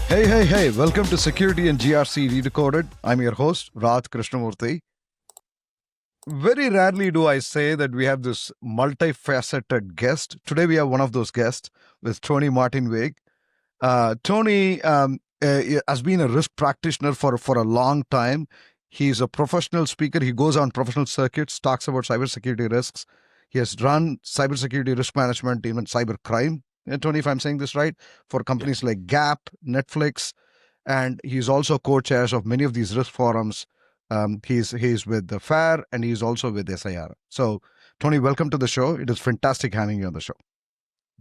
Hey, welcome to Security and GRC Redecoded. I'm your host, Raj Krishnamurthy. Very rarely do I say that we have this multifaceted guest. Today we have one of those guests with Tony Martin-Vegue. Tony has been a risk practitioner for a long time. He's a professional speaker. He goes on professional circuits, talks about cybersecurity risks. He has run cybersecurity risk management, even cybercrime. Tony, if I'm saying this right, for companies like Gap, Netflix, and he's also co-chairs of many of these risk forums. He's with the FAIR and he's also with SIR. So, Tony, welcome to the show. It is fantastic having you on the show.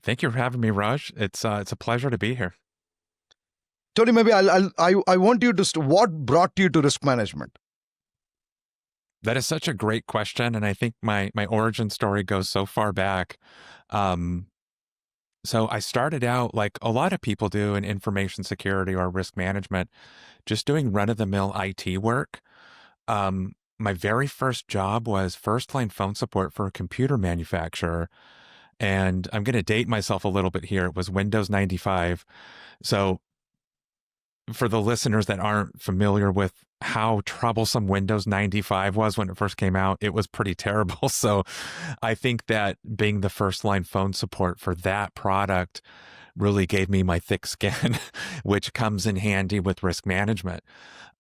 Thank you for having me, Raj. It's a pleasure to be here. Tony, maybe I want you to what brought you to risk management? That is such a great question, and I think my origin story goes so far back. So I started out like a lot of people do in information security or risk management, just doing run-of-the-mill IT work. My very first job was first-line phone support for a computer manufacturer. And I'm going to date myself a little bit here. It was Windows 95. So for the listeners that aren't familiar with how troublesome Windows 95 was when it first came out, it was pretty terrible. So I think that being the first line phone support for that product really gave me my thick skin, which comes in handy with risk management.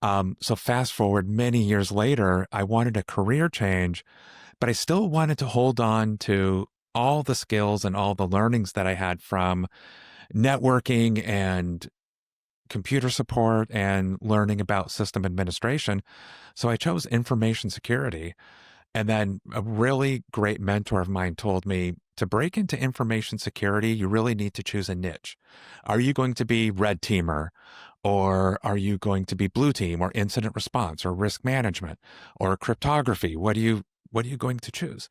So fast forward many years later, I wanted a career change, but I still wanted to hold on to all the skills and all the learnings that I had from networking and computer support and learning about system administration. So I chose information security. And then a really great mentor of mine told me to break into information security, you really need to choose a niche. Are you going to be red teamer, or are you going to be blue team, or incident response, or risk management, or cryptography? What are you going to choose?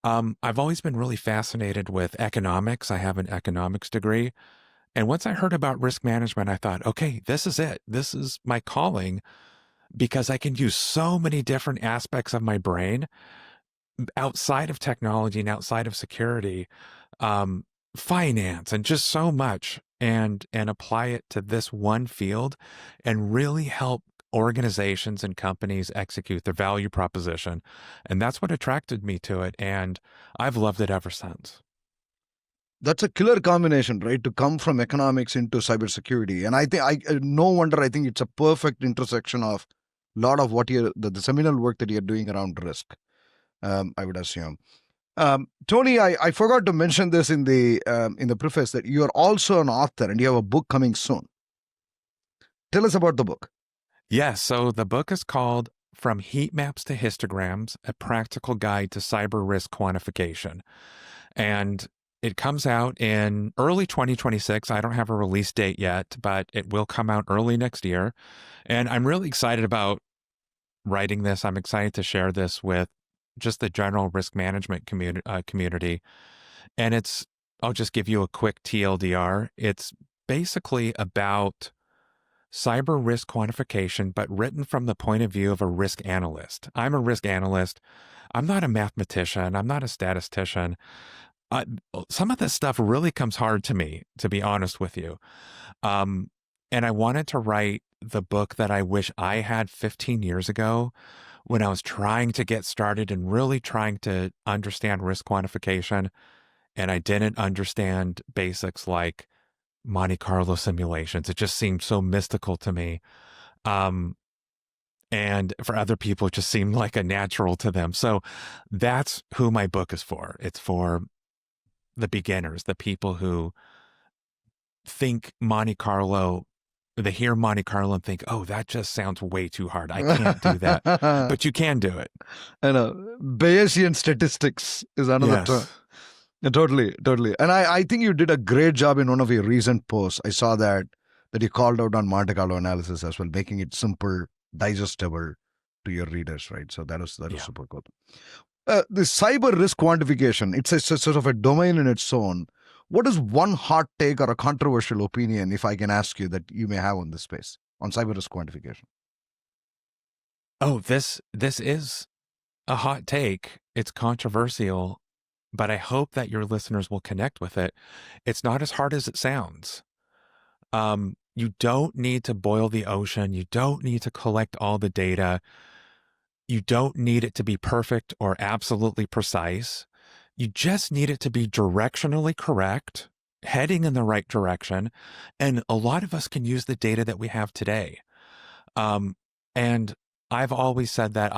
I've always been really fascinated with economics. I have an economics degree. And once I heard about risk management, I thought, okay, this is it. This is my calling, because I can use so many different aspects of my brain outside of technology and outside of security, finance, and just so much, and apply it to this one field and really help organizations and companies execute their value proposition. And that's what attracted me to it. And I've loved it ever since. That's a killer combination, right? To come from economics into cybersecurity. And I think, no wonder, I think it's a perfect intersection of a lot of what the seminal work that you're doing around risk, I would assume. Tony, I forgot to mention this in the preface that you're also an author and you have a book coming soon. Tell us about the book. Yes. So the book is called From Heat Maps to Histograms, A Practical Guide to Cyber Risk Quantification. And it comes out in early 2026. I don't have a release date yet, but it will come out early next year. And I'm really excited about writing this. I'm excited to share this with just the general risk management community. And I'll just give you a quick TLDR. It's basically about cyber risk quantification, but written from the point of view of a risk analyst. I'm a risk analyst. I'm not a mathematician. I'm not a statistician. Some of this stuff really comes hard to me, to be honest with you. And I wanted to write the book that I wish I had 15 years ago when I was trying to get started and really trying to understand risk quantification. And I didn't understand basics like Monte Carlo simulations. It just seemed so mystical to me. And for other people, it just seemed like a natural to them. So that's who my book is for. It's for the beginners, the people who think Monte Carlo, they hear Monte Carlo and think, oh, that just sounds way too hard. I can't do that. But you can do it. I know. Bayesian statistics is another term. Yeah, totally. And I think you did a great job in one of your recent posts. I saw that you called out on Monte Carlo analysis as well, making it simple, digestible to your readers, right? So that was super cool. The cyber risk quantification, it's a sort of a domain in its own. What is one hot take or a controversial opinion, if I can ask you, that you may have on this space, on cyber risk quantification? Oh, this is a hot take. It's controversial, but I hope that your listeners will connect with it. It's not as hard as it sounds. You don't need to boil the ocean. You don't need to collect all the data. You don't need it to be perfect or absolutely precise. You just need it to be directionally correct, heading in the right direction. And a lot of us can use the data that we have today. And I've always said that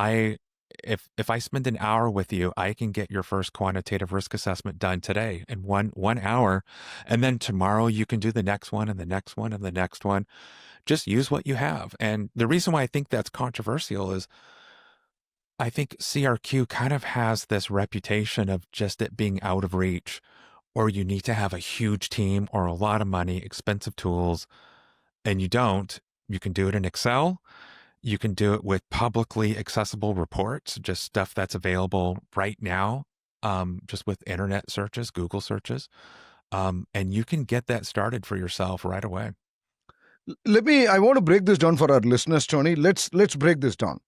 if I spend an hour with you, I can get your first quantitative risk assessment done today in one hour. And then tomorrow you can do the next one and the next one and the next one. Just use what you have. And the reason why I think that's controversial is I think CRQ kind of has this reputation of just it being out of reach, or you need to have a huge team or a lot of money, expensive tools, and you don't. You can do it in Excel. You can do it with publicly accessible reports, just stuff that's available right now, just with internet searches, Google searches. And you can get that started for yourself right away. I want to break this down for our listeners, Tony. Let's break this down.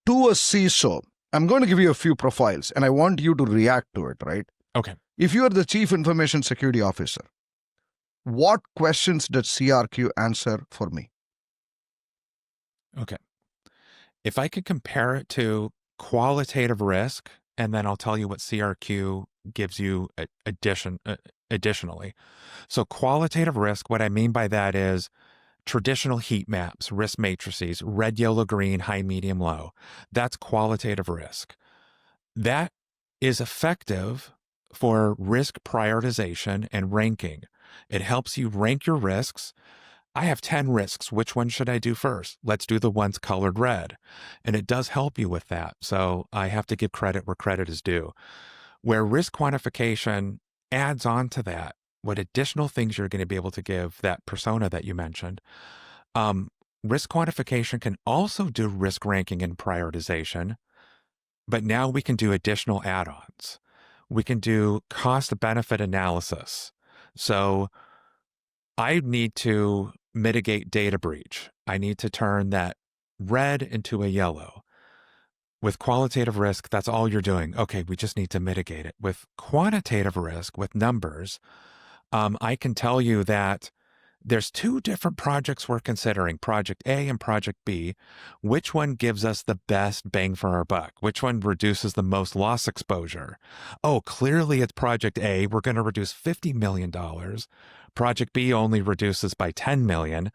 To a CISO, I'm going to give you a few profiles and I want you to react to it, right? Okay. If you are the Chief Information Security Officer, what questions does CRQ answer for me? Okay. If I could compare it to qualitative risk, and then I'll tell you what CRQ gives you additionally. So qualitative risk, what I mean by that is traditional heat maps, risk matrices, red, yellow, green, high, medium, low. That's qualitative risk. That is effective for risk prioritization and ranking. It helps you rank your risks. I have 10 risks. Which one should I do first? Let's do the ones colored red. And it does help you with that. So I have to give credit where credit is due. Where risk quantification adds on to that, what additional things you're going to be able to give that persona that you mentioned. Risk quantification can also do risk ranking and prioritization, but now we can do additional add-ons. We can do cost-benefit analysis. So I need to mitigate data breach. I need to turn that red into a yellow. With qualitative risk, that's all you're doing. Okay, we just need to mitigate it. With quantitative risk, with numbers, I can tell you that there's two different projects we're considering, Project A and Project B. Which one gives us the best bang for our buck? Which one reduces the most loss exposure? Oh, clearly it's Project A. We're going to reduce $50 million. Project B only reduces by $10 million.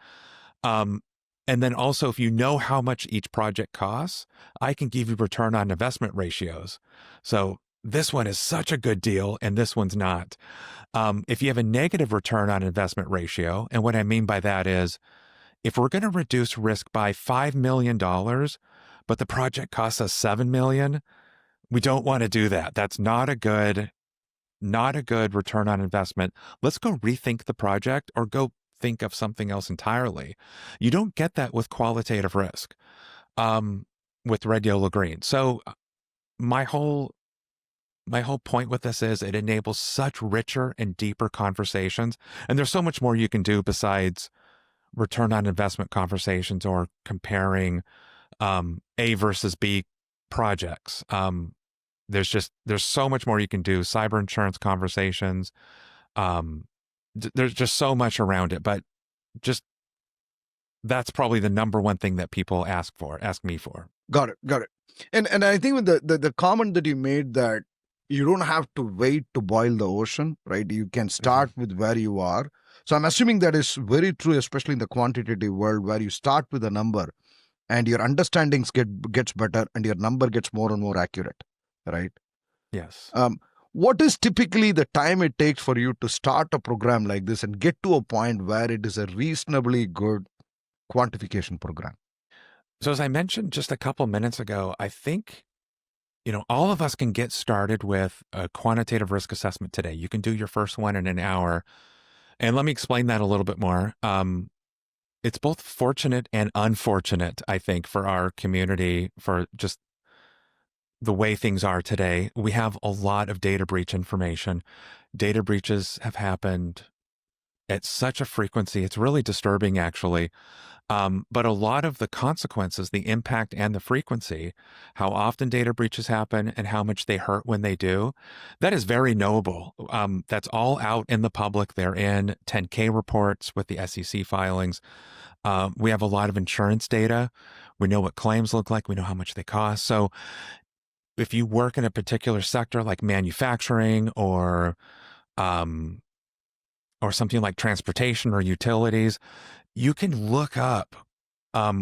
And then also, if you know how much each project costs, I can give you return on investment ratios. So this one is such a good deal and this one's not. If you have a negative return on investment ratio, and what I mean by that is, if we're going to reduce risk by $5 million, but the project costs us $7 million, we don't want to do that. That's not a good return on investment. Let's go rethink the project or go think of something else entirely. You don't get that with qualitative risk, with red, yellow, green. So my whole point with this is it enables such richer and deeper conversations. And there's so much more you can do besides return on investment conversations or comparing A versus B projects. There's so much more you can do. Cyber insurance conversations. There's just so much around it, but just that's probably the number one thing that people ask me for. Got it. And I think with the comment that you made that you don't have to wait to boil the ocean, right? You can start with where you are. So I'm assuming that is very true, especially in the quantitative world, where you start with a number and your understandings gets better and your number gets more and more accurate, right? Yes. What is typically the time it takes for you to start a program like this and get to a point where it is a reasonably good quantification program? So as I mentioned just a couple minutes ago, I think, all of us can get started with a quantitative risk assessment today. You can do your first one in an hour. And let me explain that a little bit more. It's both fortunate and unfortunate, I think, for our community, for just the way things are today. We have a lot of data breach information. Data breaches have happened at such a frequency. It's really disturbing, actually. But a lot of the consequences, the impact and the frequency, how often data breaches happen and how much they hurt when they do, that is very knowable. That's all out in the public. They're in 10K reports with the SEC filings. We have a lot of insurance data. We know what claims look like. We know how much they cost. So if you work in a particular sector like manufacturing um, or something like transportation or utilities, you can look up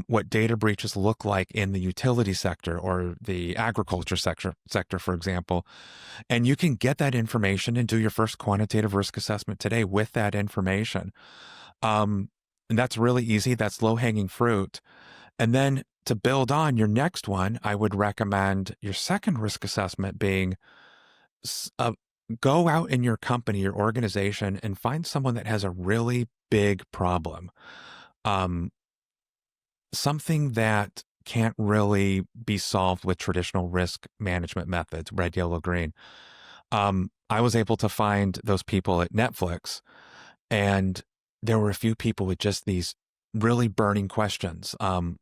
what data breaches look like in the utility sector or the agriculture sector, for example. And you can get that information and do your first quantitative risk assessment today with that information. And that's really easy. That's low-hanging fruit. And then to build on your next one, I would recommend your second risk assessment being go out in your company, your organization, and find someone that has a really big problem. Something that can't really be solved with traditional risk management methods, red, yellow, green. I was able to find those people at Netflix, and there were a few people with just these really burning questions,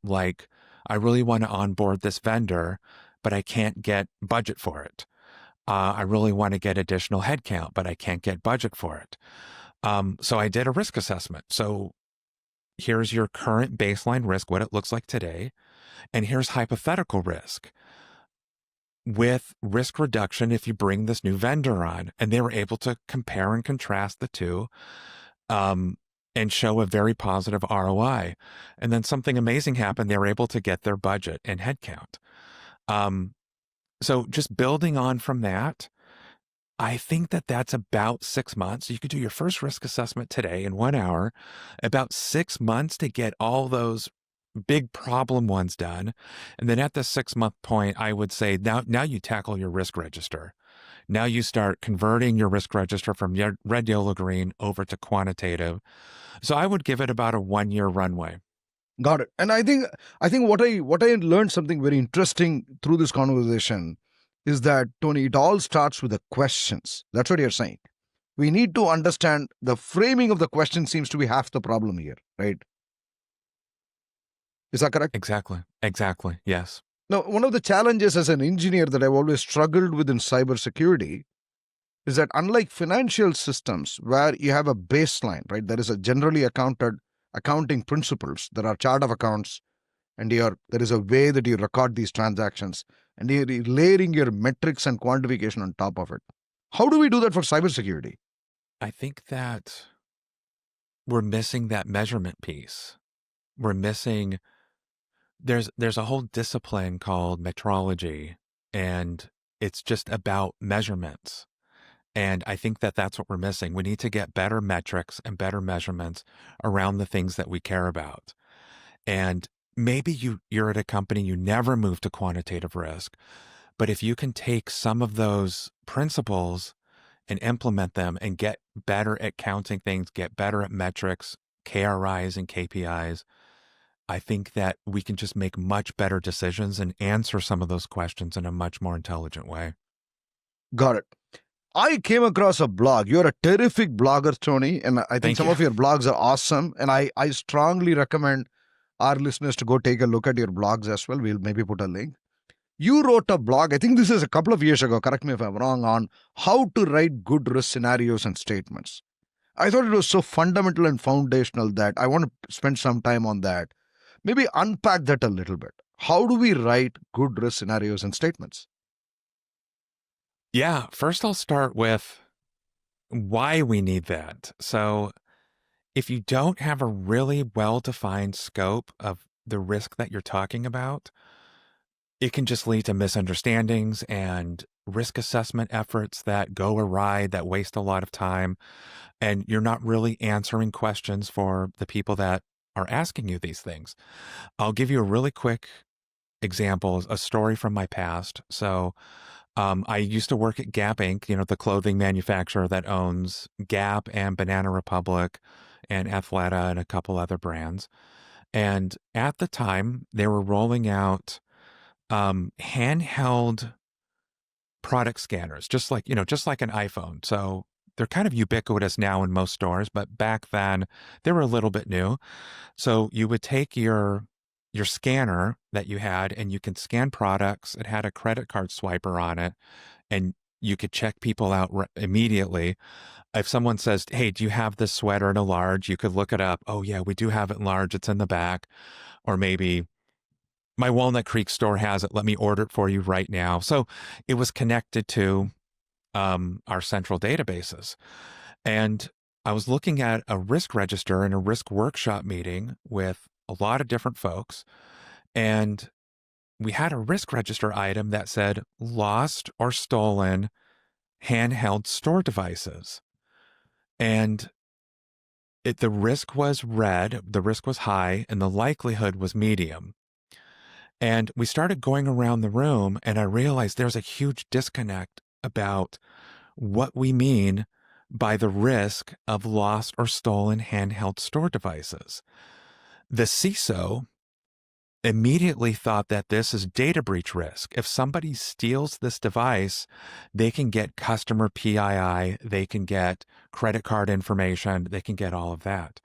like, I really want to onboard this vendor, but I can't get budget for it. I really want to get additional headcount, but I can't get budget for it. So I did a risk assessment. So here's your current baseline risk, what it looks like today, and here's hypothetical risk with risk reduction if you bring this new vendor on. And they were able to compare and contrast the two and show a very positive ROI. And then something amazing happened. They were able to get their budget and headcount. So just building on from that, I think that that's about 6 months. You could do your first risk assessment today in 1 hour, about 6 months to get all those big problem ones done. And then at the 6-month point, I would say now you tackle your risk register. Now you start converting your risk register from red, yellow, green over to quantitative. So I would give it about a 1-year runway. Got it. And I think what I learned something very interesting through this conversation is that, Tony, it all starts with the questions. That's what you're saying. We need to understand the framing of the question seems to be half the problem here, right? Is that correct? Exactly. Yes. Now, one of the challenges as an engineer that I've always struggled with in cybersecurity is that unlike financial systems where you have a baseline, right? There is a generally accounting principles. There are chart of accounts, and there is a way that you record these transactions, and you're layering your metrics and quantification on top of it. How do we do that for cybersecurity? I think that we're missing that measurement piece. We're missing, there's a whole discipline called metrology, and it's just about measurements. And I think that that's what we're missing. We need to get better metrics and better measurements around the things that we care about. And maybe you're at a company, you never move to quantitative risk, but if you can take some of those principles and implement them and get better at counting things, get better at metrics, KRIs and KPIs, I think that we can just make much better decisions and answer some of those questions in a much more intelligent way. Got it. I came across a blog. You're a terrific blogger, Tony, and I think Thank some you. of your blogs are awesome. And I strongly recommend our listeners to go take a look at your blogs as well. We'll maybe put a link. You wrote a blog, I think this is a couple of years ago, correct me if I'm wrong, on how to write good risk scenarios and statements. I thought it was so fundamental and foundational that I want to spend some time on that. Maybe unpack that a little bit. How do we write good risk scenarios and statements? Yeah, first I'll start with why we need that. So if you don't have a really well-defined scope of the risk that you're talking about, it can just lead to misunderstandings and risk assessment efforts that go awry, that waste a lot of time, and you're not really answering questions for the people that are asking you these things. I'll give you a really quick example, a story from my past. So I used to work at Gap Inc., the clothing manufacturer that owns Gap and Banana Republic and Athleta and a couple other brands. And at the time, they were rolling out handheld product scanners, just like an iPhone. So they're kind of ubiquitous now in most stores, but back then they were a little bit new. So you would take your scanner that you had and you can scan products. It had a credit card swiper on it and you could check people out immediately. If someone says, hey, do you have this sweater in a large? You could look it up. Oh yeah, we do have it in large. It's in the back. Or maybe my Walnut Creek store has it. Let me order it for you right now. So it was connected to our central databases. And I was looking at a risk register in a risk workshop meeting with a lot of different folks. And we had a risk register item that said lost or stolen handheld store devices. And the risk was red, the risk was high, and the likelihood was medium. And we started going around the room, and I realized there's a huge disconnect about what we mean by the risk of lost or stolen handheld store devices. The CISO immediately thought that this is data breach risk. If somebody steals this device, they can get customer PII, they can get credit card information, they can get all of that.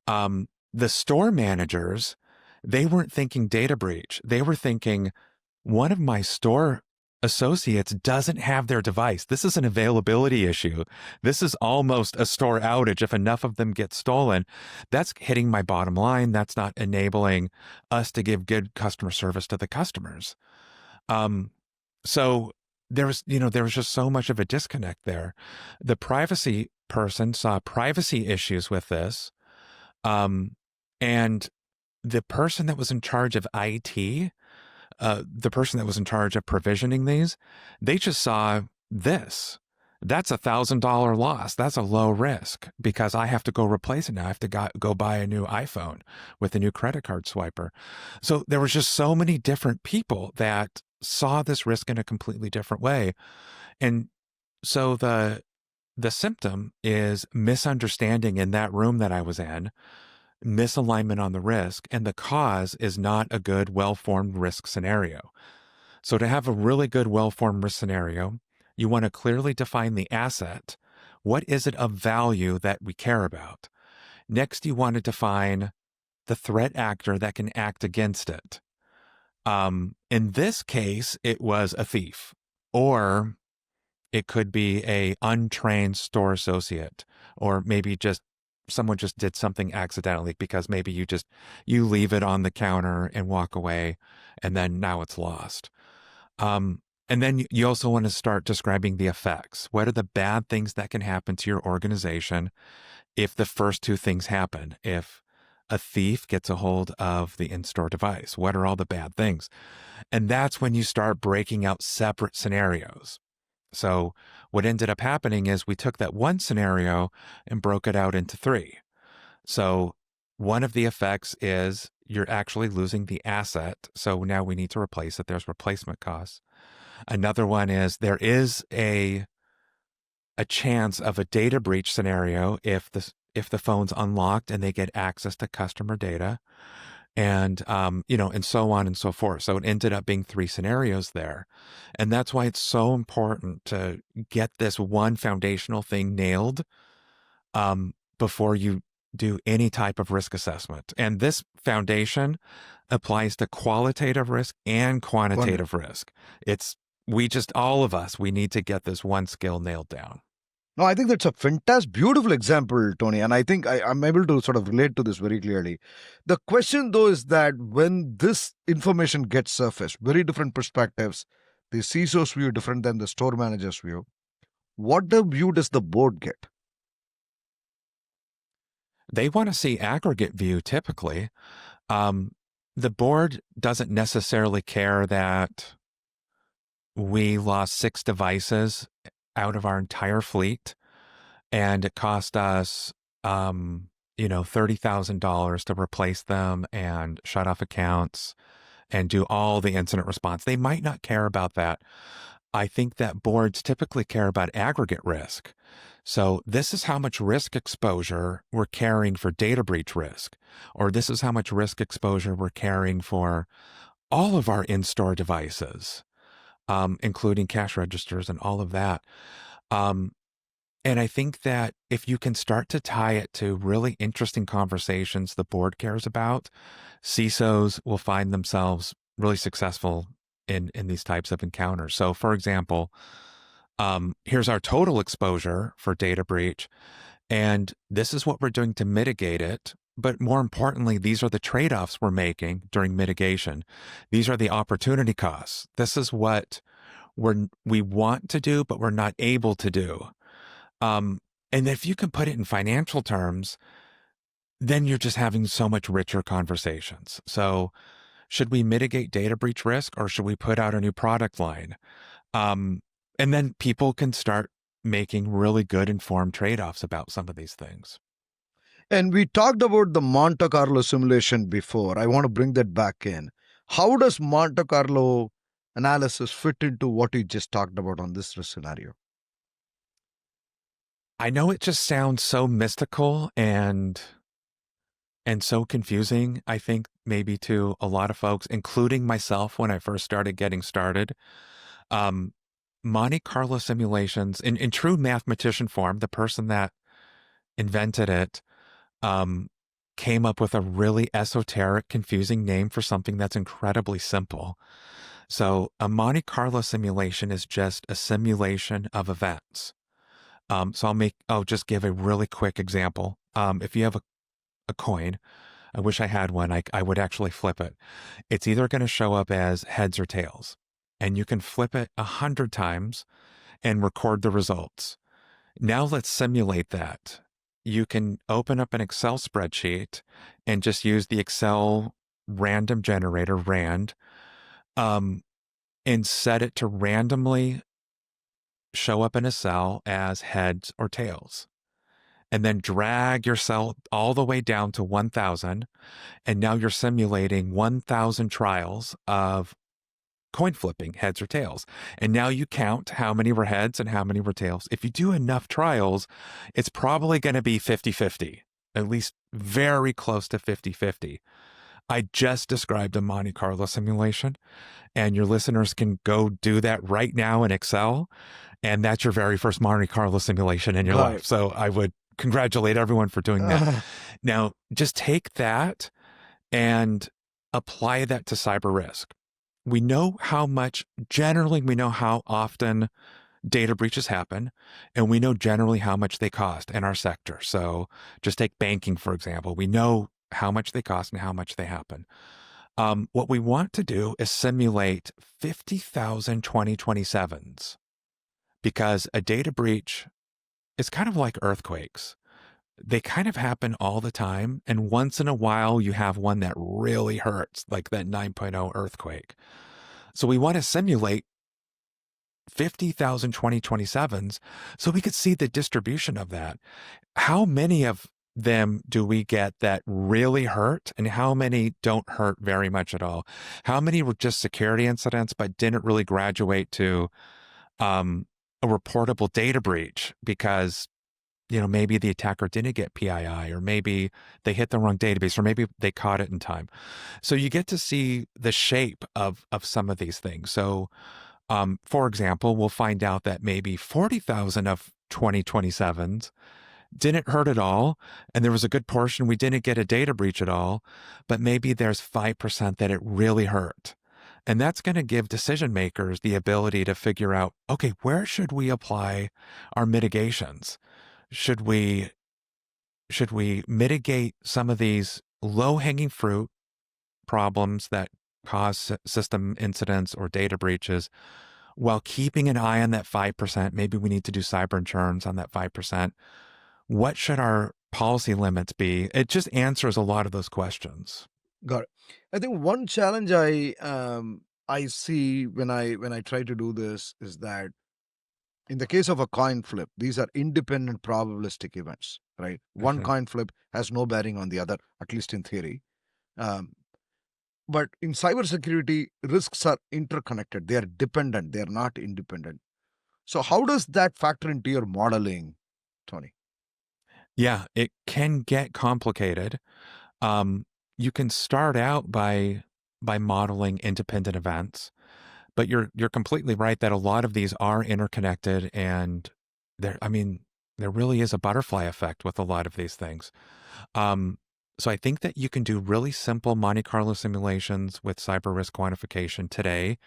The store managers, they weren't thinking data breach. They were thinking, one of my store associates doesn't have their device. This is an availability issue. This is almost a store outage. If enough of them get stolen, that's hitting my bottom line. That's not enabling us to give good customer service to the customers. So there was just so much of a disconnect there. The privacy person saw privacy issues with this. And the person that was in charge of IT, the person that was in charge of provisioning these, they just saw this. That's $1,000 loss. That's a low risk because I have to go replace it now. I have to go buy a new iPhone with a new credit card swiper. So there was just so many different people that saw this risk in a completely different way. And so the symptom is misunderstanding in that room that I was in, misalignment on the risk, and the cause is not a good, well-formed risk scenario. So to have a really good, well-formed risk scenario, you want to clearly define the asset. What is it of value that we care about? Next, you want to define the threat actor that can act against it. In this case, it was a thief, or it could be a untrained store associate, or maybe just someone just did something accidentally because maybe you leave it on the counter and walk away and then now it's lost. And then you also want to start describing the effects. What are the bad things that can happen to your organization if the first two things happen? If a thief gets a hold of the in-store device, what are all the bad things? And that's when you start breaking out separate scenarios. So what ended up happening is we took that one scenario and broke it out into three. So one of the effects is you're actually losing the asset. So now we need to replace it. There's replacement costs. Another one is there is a chance of a data breach scenario if the phone's unlocked and they get access to customer data. And, and so on and so forth. So it ended up being three scenarios there. And that's why it's so important to get this one foundational thing nailed before you do any type of risk assessment. And this foundation applies to qualitative risk and quantitative risk. All of us, we need to get this one skill nailed down. No, I think that's a fantastic, beautiful example, Tony. And I think I'm able to sort of relate to this very clearly. The question, though, is that when this information gets surfaced, very different perspectives, the CISO's view different than the store manager's view, what the view does the board get? They want to see aggregate view typically. The board doesn't necessarily care that we lost 6 devices out of our entire fleet, and it cost us, $30,000 to replace them and shut off accounts and do all the incident response. They might not care about that. I think that boards typically care about aggregate risk. So this is how much risk exposure we're carrying for data breach risk, or this is how much risk exposure we're carrying for all of our in-store devices, including cash registers and all of that. And I think that if you can start to tie it to really interesting conversations the board cares about, CISOs will find themselves really successful in these types of encounters. So, for example, here's our total exposure for data breach, and this is what we're doing to mitigate it. But more importantly, these are the trade-offs we're making during mitigation. These are the opportunity costs. This is what we want to do, but we're not able to do. And if you can put it in financial terms, then you're just having so much richer conversations. So, should we mitigate data breach risk, or should we put out a new product line? Um, and then people can start making really good informed trade-offs about some of these things. And we talked about the Monte Carlo simulation before. I want to bring that back in. How does Monte Carlo analysis fit into what you just talked about on this scenario? I know it just sounds so mystical and so confusing, I think, maybe to a lot of folks, including myself when I first started getting started. Monte Carlo simulations, in true mathematician form, the person that invented it came up with a really esoteric, confusing name for something that's incredibly simple. So a Monte Carlo simulation is just a simulation of events. So I'll just give a really quick example. If you have a coin, I wish I had one, I would actually flip it. It's either going to show up as heads or tails, and you can flip it 100 times and record the results. Now let's simulate that. You can open up an Excel spreadsheet and just use the Excel random generator, RAND, and set it to randomly show up in a cell as heads or tails. And then drag your cell all the way down to 1,000. And now you're simulating 1,000 trials of coin flipping, heads or tails. And now you count how many were heads and how many were tails. If you do enough trials, it's probably going to be 50-50, at least very close to 50-50. I just described a Monte Carlo simulation, and your listeners can go do that right now in Excel. And that's your very first Monte Carlo simulation in your Got life. it. So I would congratulate everyone for doing that. Now, just take that and apply that to cyber risk. We know generally, we know how often data breaches happen, and we know generally how much they cost in our sector. So just take banking, for example. We know how much they cost and how much they happen. What we want to do is simulate 50,000 2027s, because a data breach is kind of like earthquakes. They kind of happen all the time, and once in a while you have one that really hurts, like that 9.0 earthquake. So we want to simulate 50,000 2027s so we could see the distribution of that. How many of them do we get that really hurt, and how many don't hurt very much at all? How many were just security incidents but didn't really graduate to a reportable data breach because maybe the attacker didn't get PII, or maybe they hit the wrong database, or maybe they caught it in time. So you get to see the shape of some of these things. So, for example, we'll find out that maybe 40,000 of 2027s didn't hurt at all, and there was a good portion we didn't get a data breach at all, but maybe there's 5% that it really hurt. And that's going to give decision makers the ability to figure out, okay, where should we apply our mitigations? Should we mitigate some of these low-hanging fruit problems that cause system incidents or data breaches while keeping an eye on that 5%? Maybe we need to do cyber insurance on that 5%. What should our policy limits be? It just answers a lot of those questions. Got it. I think one challenge I see when I try to do this is that in the case of a coin flip, these are independent probabilistic events, right? One coin flip has no bearing on the other, at least in theory. But in cybersecurity, risks are interconnected. They are dependent. They are not independent. So how does that factor into your modeling, Tony? Yeah, it can get complicated. You can start out by modeling independent events, but you're completely right that a lot of these are interconnected, and There really is a butterfly effect with a lot of these things. So I think that you can do really simple Monte Carlo simulations with cyber risk quantification today.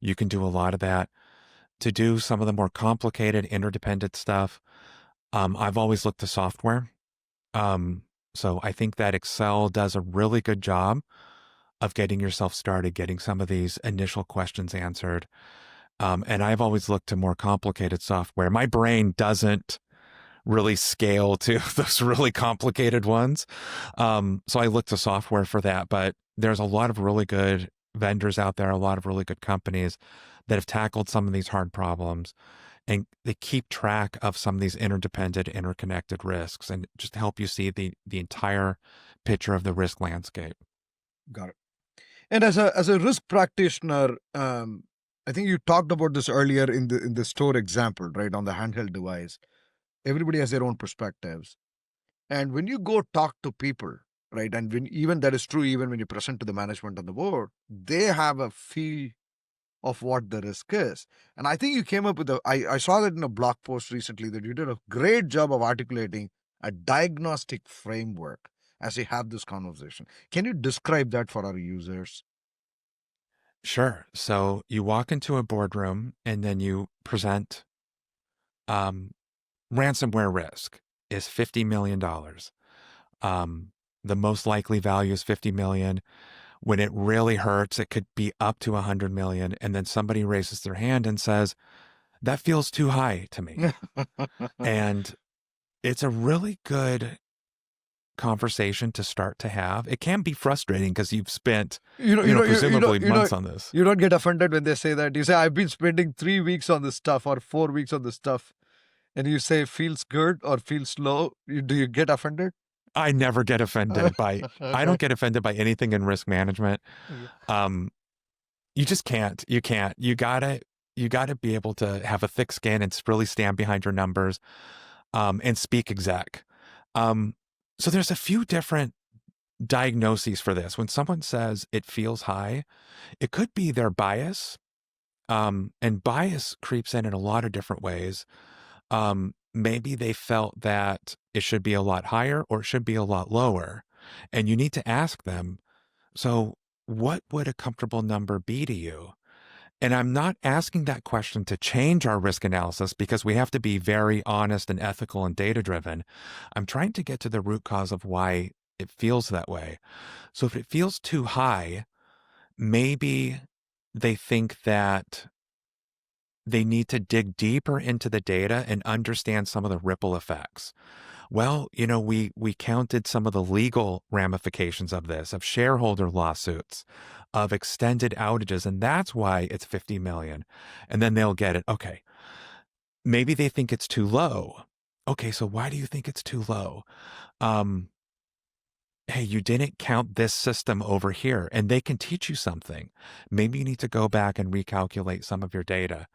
You can do a lot of that. To do some of the more complicated interdependent stuff, I've always looked to software. So I think that Excel does a really good job of getting yourself started, getting some of these initial questions answered. And I've always looked to more complicated software. My brain doesn't really scale to those really complicated ones. So I look to software for that. But there's a lot of really good vendors out there, a lot of really good companies that have tackled some of these hard problems. And they keep track of some of these interdependent, interconnected risks and just help you see the entire picture of the risk landscape. Got it. And as a risk practitioner, I think you talked about this earlier in the store example, right, on the handheld device. Everybody has their own perspectives, and when you go talk to people, right, and even that is true, even when you present to the management on the board, they have a feel of what the risk is. And I think you came up with I saw that in a blog post recently that you did a great job of articulating a diagnostic framework as we have this conversation. Can you describe that for our users? Sure. So you walk into a boardroom and then you present ransomware risk is $50 million. The most likely value is 50 million. When it really hurts, it could be up to 100 million. And then somebody raises their hand and says, that feels too high to me. And it's a really good conversation to start to have. It can be frustrating because you've spent, presumably months on this. You don't get offended when they say that. You say, I've been spending 3 weeks on this stuff or 4 weeks on this stuff. And you say feels good or feels low. Do you get offended? I never get offended by, I don't get offended by anything in risk management. You just can't. You can't. You gotta be able to have a thick skin and really stand behind your numbers, and speak exec. So there's a few different diagnoses for this. When someone says it feels high, it could be their bias. And bias creeps in a lot of different ways. Maybe they felt that it should be a lot higher or it should be a lot lower. And you need to ask them, so what would a comfortable number be to you? And I'm not asking that question to change our risk analysis because we have to be very honest and ethical and data-driven. I'm trying to get to the root cause of why it feels that way. So if it feels too high, maybe they think that they need to dig deeper into the data and understand some of the ripple effects. Well, we counted some of the legal ramifications of this, of shareholder lawsuits, of extended outages, and that's why it's 50 million. And then they'll get it. Okay, maybe they think it's too low. Okay, so why do you think it's too low? Hey, you didn't count this system over here, and they can teach you something. Maybe you need to go back and recalculate some of your data.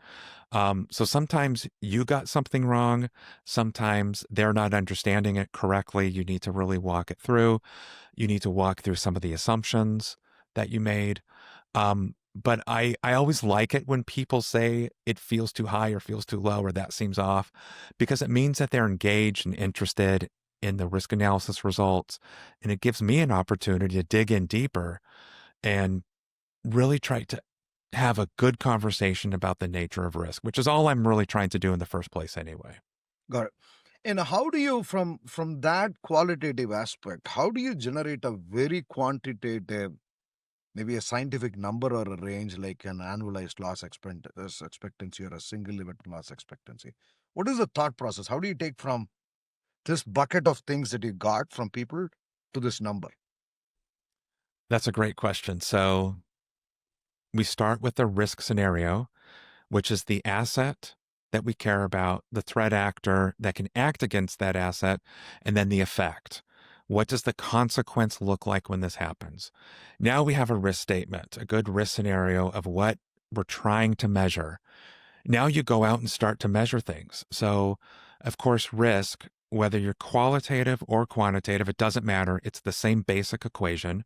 So sometimes you got something wrong. Sometimes they're not understanding it correctly. You need to really walk it through. You need to walk through some of the assumptions that you made. But I always like it when people say it feels too high or feels too low or that seems off, because it means that they're engaged and interested in the risk analysis results. And it gives me an opportunity to dig in deeper and really try to have a good conversation about the nature of risk, which is all I'm really trying to do in the first place anyway. Got it. And how do you, from that qualitative aspect, how do you generate a very quantitative, maybe a scientific number or a range like an annualized loss expectancy or a single event loss expectancy? What is the thought process? How do you take from this bucket of things that you got from people to this number? That's a great question. So we start with the risk scenario, which is the asset that we care about, the threat actor that can act against that asset, and then the effect. What does the consequence look like when this happens? Now we have a risk statement, a good risk scenario of what we're trying to measure. Now you go out and start to measure things. So, of course, risk, whether you're qualitative or quantitative, it doesn't matter. It's the same basic equation.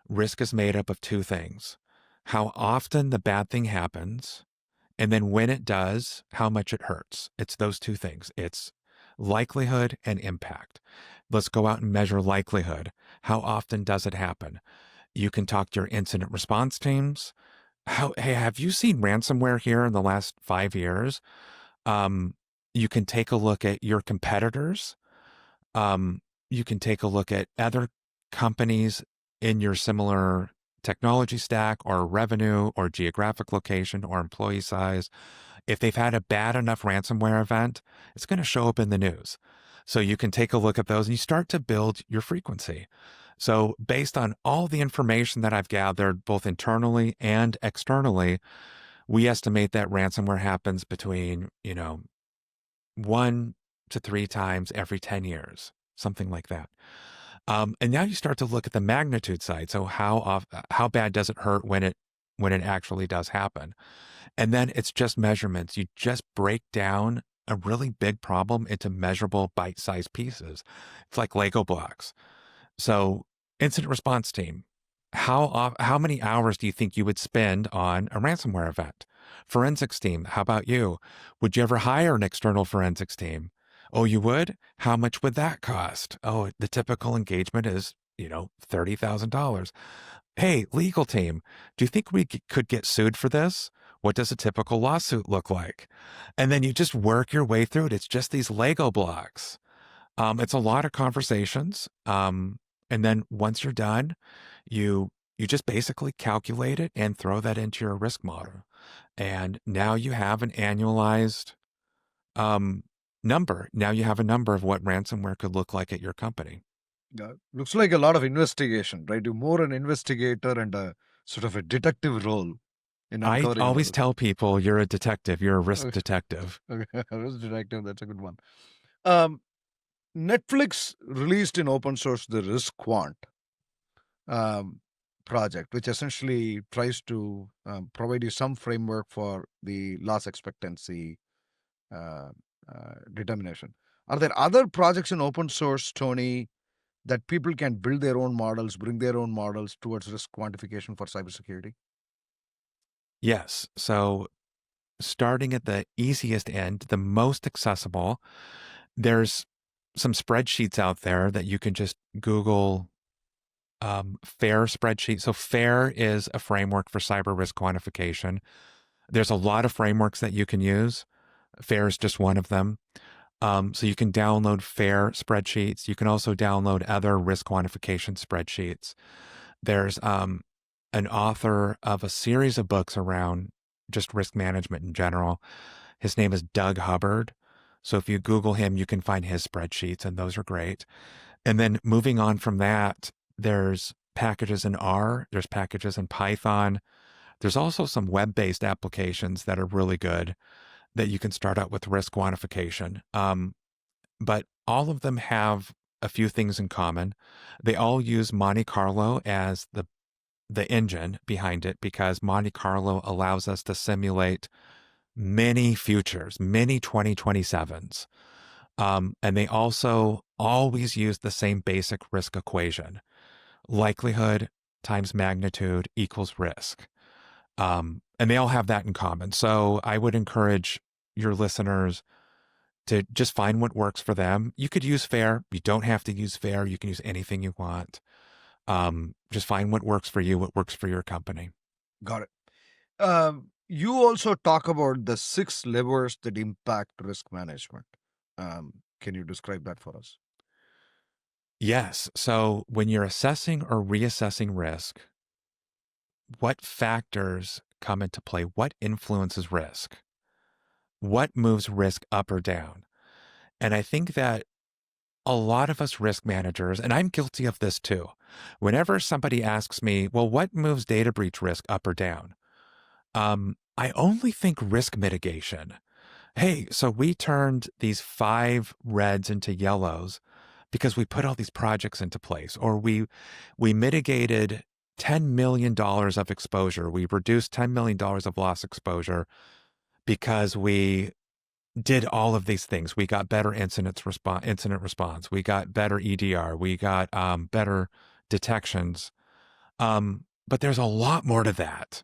Risk is made up of two things: how often the bad thing happens, and then when it does, how much it hurts. It's those two things. It's likelihood and impact. Let's go out and measure likelihood. How often does it happen? You can talk to your incident response teams. Hey, have you seen ransomware here in the last 5 years? You can take a look at your competitors. You can take a look at other companies in your similar technology stack or revenue or geographic location or employee size. If they've had a bad enough ransomware event, it's going to show up in the news. So you can take a look at those and you start to build your frequency. So based on all the information that I've gathered, both internally and externally, we estimate that ransomware happens between, 1 to 3 times every 10 years, something like that. And now you start to look at the magnitude side. So how bad does it hurt when it actually does happen? And then it's just measurements. You just break down a really big problem into measurable bite-sized pieces. It's like Lego blocks. So incident response team, how many hours do you think you would spend on a ransomware event? Forensics team, how about you? Would you ever hire an external forensics team? Oh, you would? How much would that cost? Oh, the typical engagement is, $30,000. Hey, legal team, do you think we could get sued for this? What does a typical lawsuit look like? And then you just work your way through it. It's just these Lego blocks. It's a lot of conversations. And then once you're done, you just basically calculate it and throw that into your risk model. And now you have an annualized number. Now you have a number of what ransomware could look like at your company. Looks like a lot of investigation, right? You're more an investigator and a sort of a detective role in I uncovering all always this. tell people you're a detective, you're a risk Okay. detective. Okay, risk detective, that's a good one. Netflix released in open source the Risk Quant project, which essentially tries to provide you some framework for the loss expectancy determination. Are there other projects in open source, Tony, that people can build their own models, bring their own models towards risk quantification for cybersecurity? Yes. So starting at the easiest end, the most accessible, there's some spreadsheets out there that you can just Google FAIR spreadsheet. So FAIR is a framework for cyber risk quantification. There's a lot of frameworks that you can use. FAIR is just one of them. So you can download FAIR spreadsheets. You can also download other risk quantification spreadsheets. There's an author of a series of books around just risk management in general. His name is Doug Hubbard. So if you Google him, you can find his spreadsheets, and those are great. And then moving on from that, there's packages in R, there's packages in Python. There's also some web-based applications that are really good that you can start out with risk quantification. But all of them have a few things in common. They all use Monte Carlo as the engine behind it, because Monte Carlo allows us to simulate many futures, many 2027s. And they also always use the same basic risk equation: likelihood times magnitude equals risk. And they all have that in common. So I would encourage your listeners to just find what works for them. You could use FAIR. You don't have to use FAIR. You can use anything you want. Just find what works for you, what works for your company. Got it. You also talk about the 6 levers that impact risk management. Can you describe that for us? Yes. So when you're assessing or reassessing risk, what factors come into play? What influences risk? What moves risk up or down? And I think that a lot of us risk managers, and I'm guilty of this too, whenever somebody asks me, well, what moves data breach risk up or down? I only think risk mitigation. Hey, so we turned these 5 reds into yellows because we put all these projects into place, or we mitigated $10 million of exposure. We reduced $10 million of loss exposure because we did all of these things. We got better incident response. We got better EDR. We got better detections. But there's a lot more to that.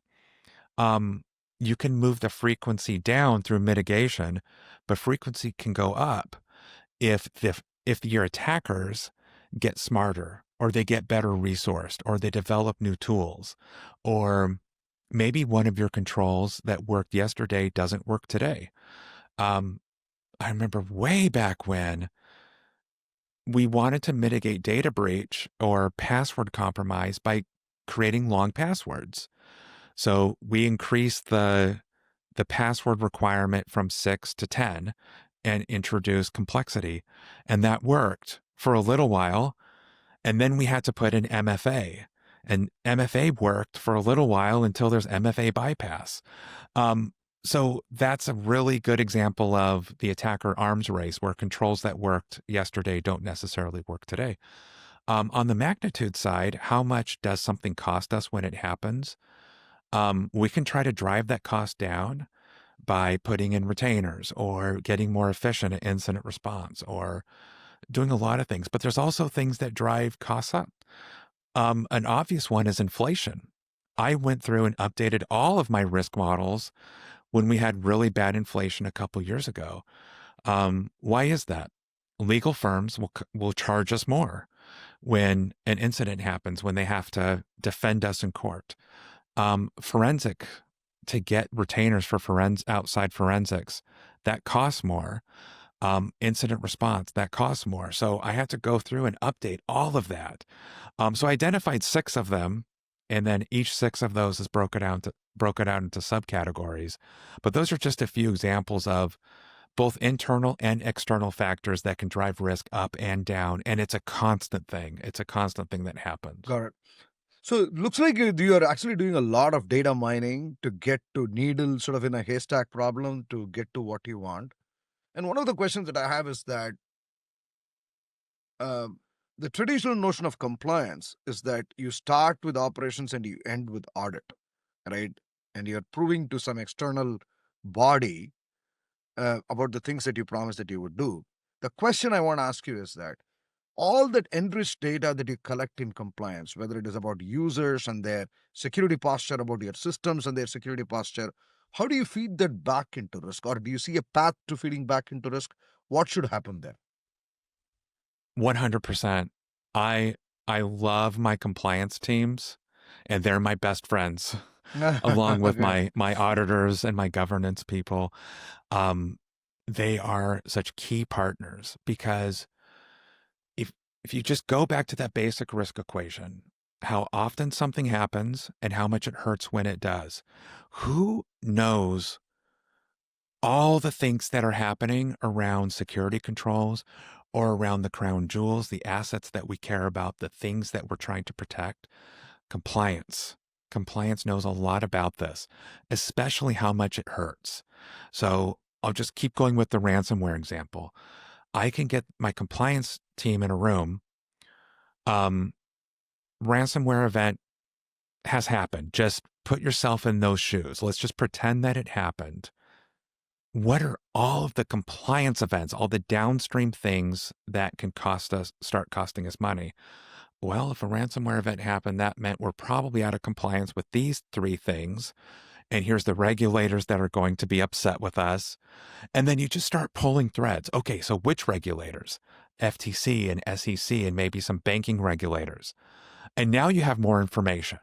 You can move the frequency down through mitigation, but frequency can go up if your attackers get smarter, or they get better resourced, or they develop new tools, or maybe one of your controls that worked yesterday doesn't work today. I remember way back when we wanted to mitigate data breach or password compromise by creating long passwords. So we increased the password requirement from 6 to 10 and introduced complexity. And that worked for a little while. And then we had to put in MFA. And MFA worked for a little while until there's MFA bypass. So that's a really good example of the attacker arms race, where controls that worked yesterday don't necessarily work today. On the magnitude side, how much does something cost us when it happens? We can try to drive that cost down by putting in retainers, or getting more efficient at incident response, or doing a lot of things. But there's also things that drive costs up. An obvious one is inflation. I went through and updated all of my risk models when we had really bad inflation a couple years ago. Why is that? Legal firms will charge us more when an incident happens, when they have to defend us in court. Forensic, to get retainers for outside forensics, that costs more. Incident response, that costs more. So I had to go through and update all of that. So I identified 6 of them, and then each 6 of those is broken out into subcategories. But those are just a few examples of both internal and external factors that can drive risk up and down. And it's a constant thing. It's a constant thing that happens. Got it. So it looks like you are actually doing a lot of data mining to get to needle sort of in a haystack problem to get to what you want. And one of the questions that I have is that the traditional notion of compliance is that you start with operations and you end with audit, right? And you're proving to some external body about the things that you promised that you would do. The question I want to ask you is that all that enriched data that you collect in compliance, whether it is about users and their security posture, about your systems and their security posture, how do you feed that back into risk? Or do you see a path to feeding back into risk? What should happen there? 100%. I love my compliance teams, and they're my best friends, along with Okay. my auditors and my governance people. They are such key partners, because if you just go back to that basic risk equation, how often something happens and how much it hurts when it does, who knows all the things that are happening around security controls, or around the crown jewels, the assets that we care about, the things that we're trying to protect? Compliance. Compliance knows a lot about this, especially how much it hurts. So I'll just keep going with the ransomware example. I can get my compliance team in a room. Ransomware event has happened. Just put yourself in those shoes. Let's just pretend that it happened. What are all of the compliance events, all the downstream things that can start costing us money? Well, if a ransomware event happened, that meant we're probably out of compliance with these 3 things. And here's the regulators that are going to be upset with us. And then you just start pulling threads. Okay, so which regulators? FTC and SEC, and maybe some banking regulators. And now you have more information.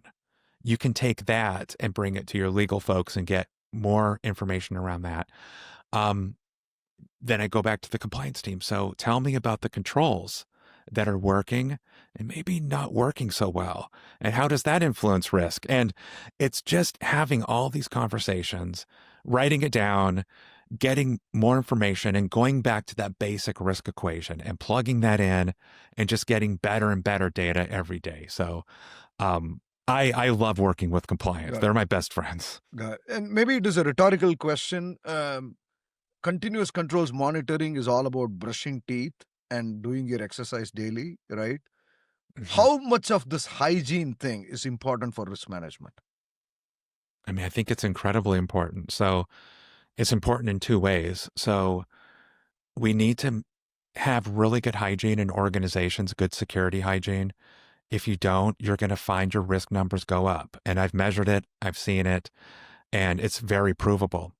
You can take that and bring it to your legal folks and get more information around that. Then I go back to the compliance team. So tell me about the controls that are working and maybe not working so well. And how does that influence risk? And it's just having all these conversations, writing it down, getting more information, and going back to that basic risk equation and plugging that in, and just getting better and better data every day. So I love working with compliance. Got They're it. my best friends. Got it. And maybe it is a rhetorical question. Continuous controls monitoring is all about brushing teeth and doing your exercise daily, right? How much of this hygiene thing is important for risk management? I mean, I think it's incredibly important. So it's important in 2 ways. So we need to have really good hygiene in organizations, good security hygiene. If you don't, you're going to find your risk numbers go up. And I've measured it, I've seen it, and it's very provable.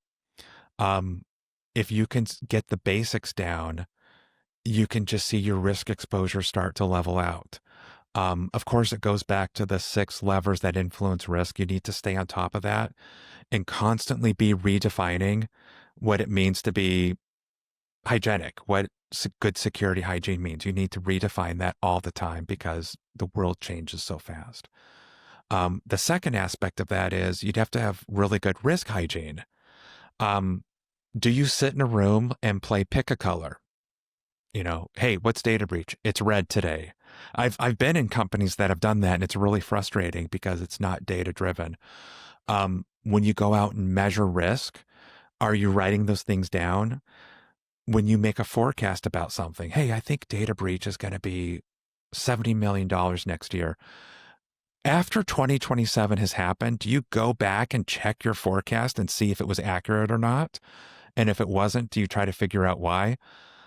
If you can get the basics down, you can just see your risk exposure start to level out. Of course, it goes back to the 6 levers that influence risk. You need to stay on top of that and constantly be redefining what it means to be hygienic, what good security hygiene means. You need to redefine that all the time because the world changes so fast. The second aspect of that is you'd have to have really good risk hygiene. Do you sit in a room and play pick a color? Hey, what's data breach? It's red today. I've been in companies that have done that, and it's really frustrating because it's not data driven. When you go out and measure risk, are you writing those things down? When you make a forecast about something, hey, I think data breach is going to be $70 million next year. After 2027 has happened, do you go back and check your forecast and see if it was accurate or not? And if it wasn't, do you try to figure out why?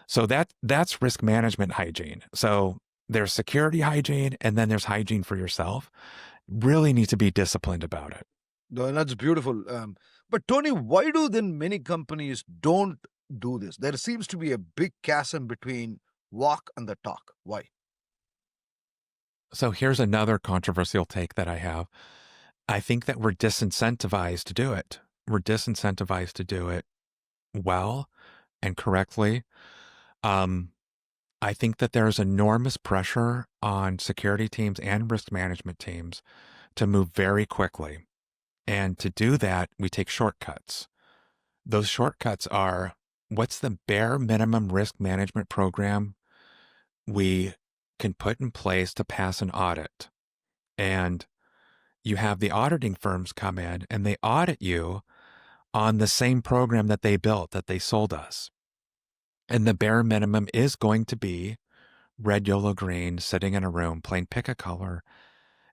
So that's risk management hygiene. So there's security hygiene, and then there's hygiene for yourself. Really need to be disciplined about it. No, that's beautiful. But Tony, why do then many companies don't do this? There seems to be a big chasm between walk and the talk. Why? So here's another controversial take that I have. I think that we're disincentivized to do it. We're disincentivized to do it well and correctly. I think that there's enormous pressure on security teams and risk management teams to move very quickly. And to do that, we take shortcuts. Those shortcuts are, what's the bare minimum risk management program we can put in place to pass an audit? And you have the auditing firms come in and they audit you on the same program that they built, that they sold us. And the bare minimum is going to be red, yellow, green, sitting in a room, playing pick a color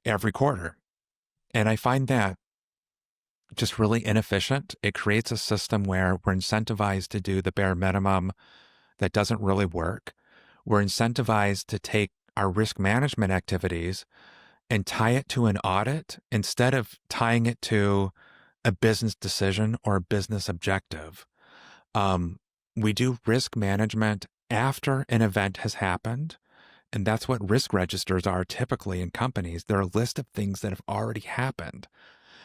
every quarter. And I find that just really inefficient. It creates a system where we're incentivized to do the bare minimum that doesn't really work. We're incentivized to take our risk management activities and tie it to an audit instead of tying it to a business decision or a business objective. We do risk management after an event has happened. And that's what risk registers are typically in companies. They're a list of things that have already happened.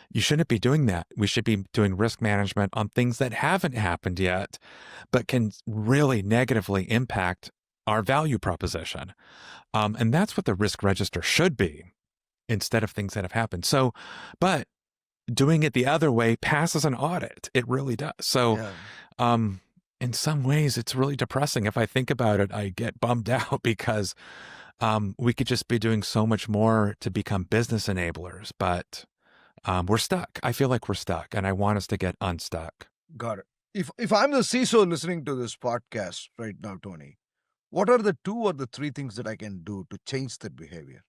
You shouldn't be doing that. We should be doing risk management on things that haven't happened yet, but can really negatively impact our value proposition. And that's what the risk register should be instead of things that have happened. So, but doing it the other way passes an audit. It really does. So, in some ways, it's really depressing. If I think about it, I get bummed out because we could just be doing so much more to become business enablers, but we're stuck. I feel like we're stuck, and I want us to get unstuck. Got it. If I'm the CISO listening to this podcast right now, Tony, what are the 2 or the 3 things that I can do to change that behavior?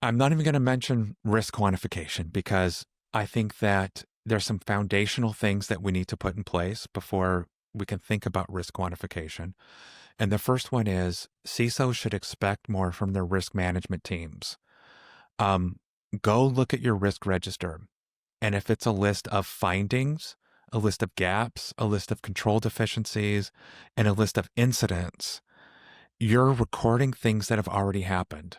I'm not even going to mention risk quantification because I think that there's some foundational things that we need to put in place before we can think about risk quantification. And the first one is CISOs should expect more from their risk management teams. Go look at your risk register. And if it's a list of findings, a list of gaps, a list of control deficiencies, and a list of incidents, you're recording things that have already happened.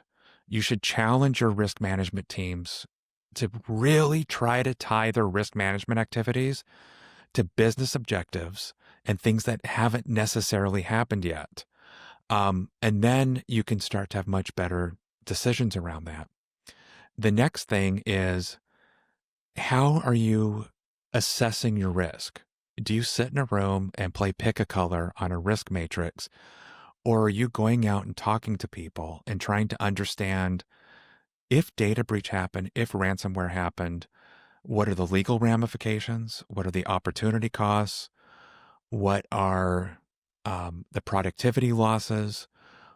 You should challenge your risk management teams to really try to tie their risk management activities to business objectives and things that haven't necessarily happened yet. And then you can start to have much better decisions around that. The next thing is, how are you assessing your risk? Do you sit in a room and play pick a color on a risk matrix? Or are you going out and talking to people and trying to understand if data breach happened, if ransomware happened, what are the legal ramifications? What are the opportunity costs? What are the productivity losses?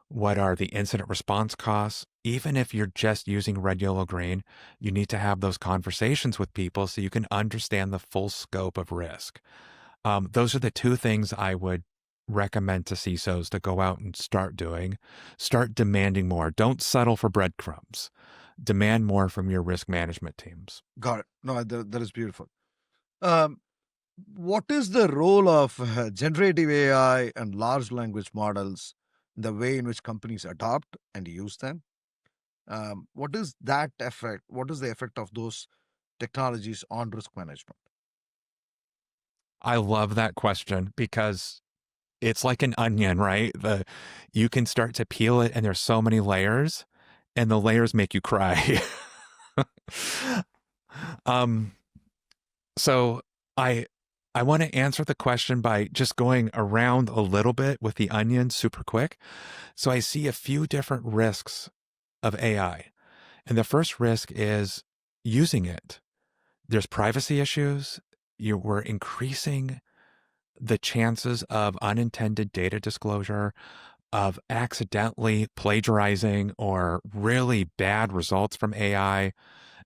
What are the incident response costs? Even if you're just using red, yellow, green, you need to have those conversations with people so you can understand the full scope of risk. Those are the 2 things I would recommend to CISOs to go out and start doing. Start demanding more. Don't settle for breadcrumbs. Demand more from your risk management teams. Got it. No, that is beautiful. Um, What is the role of generative AI and large language models, the way in which companies adopt and use them? What is that effect? What is the effect of those technologies on risk management? I love that question because it's like an onion, right? You can start to peel it and there's so many layers and the layers make you cry. um so I I want to answer the question by just going around a little bit with the onion super quick. So I see a few different risks of AI. And the first risk is using it. There's privacy issues. We're increasing the chances of unintended data disclosure, of accidentally plagiarizing or really bad results from AI.